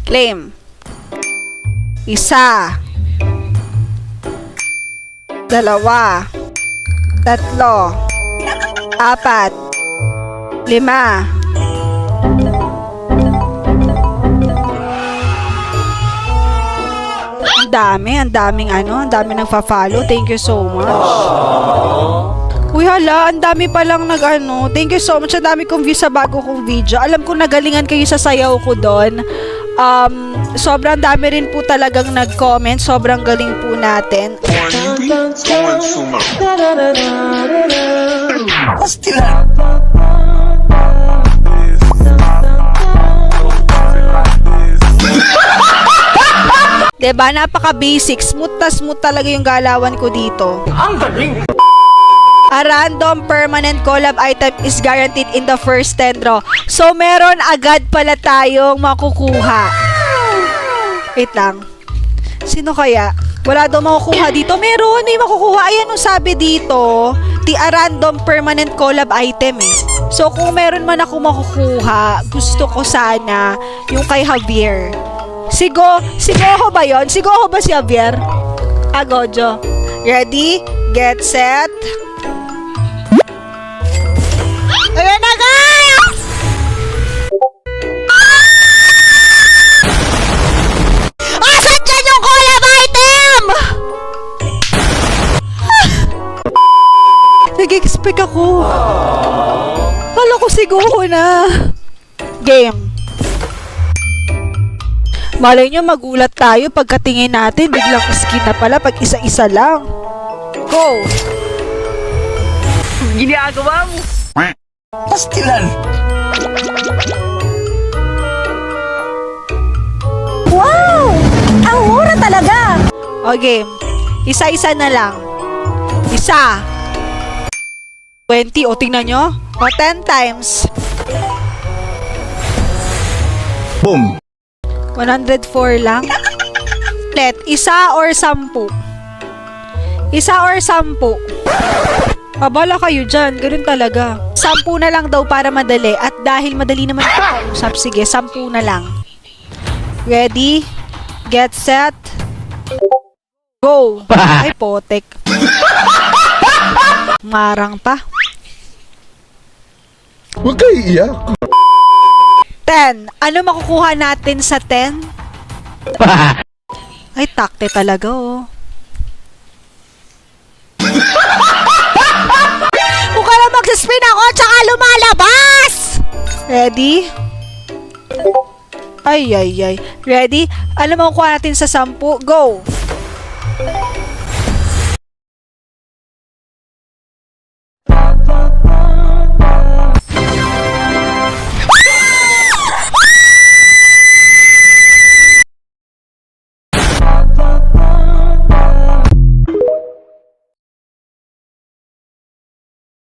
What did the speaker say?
Claim. 1, 2, 3, 4, 5. Ang daming ang dami nagfa-follow. Thank you so much. Uy, hala, ang dami palang Thank you so much. Ang dami kong views sa bago kong video. Alam ko nagalingan kayo sa sayaw ko doon. Sobrang dami rin po talagang nag-comment. Sobrang galing po natin. Diba? Napaka-basic. Smooth na smooth talaga yung galawan ko dito. Ang galing! A random permanent collab item is guaranteed in the first 10 draw. So, meron agad pala tayong makukuha. Wait lang. Sino kaya? Wala daw makukuha dito. Meron, may makukuha. Ayan ang sabi dito. A random permanent collab item eh. So, kung meron man ako makukuha, gusto ko sana yung kay Javier. Sigoho ba yon? Sigoho ba si Javier? Gojo. Ready? Get set. Ayan na guys! Asan dyan yung collab item? Nag-expect ako. Kala ko sigoho na. Game. Malay nyo magulat tayo pagkatingin natin, biglang skin na pala pag isa-isa lang. Go! Ginagawa mo! Pastilan! Wow! Ang mura talaga! Okay, isa-isa na lang. 20, o tingnan nyo. 10 times. Boom! 104 lang. Let, 1 or 10? 1 or 10? Abala kayo dyan, ganun talaga. 10 na lang daw para madali. At dahil madali naman usap, sige, 10 na lang. Ready? Get set? Go! Ay, potek. Marang pa. Huwag kayo iiyak. 10. Ano makukuha natin sa 10? Ay, takte talaga, oh. Mukha lang magsispin ako tsaka lumalabas! Ready? Ay. Ready? Ano makukuha natin sa 10? Go!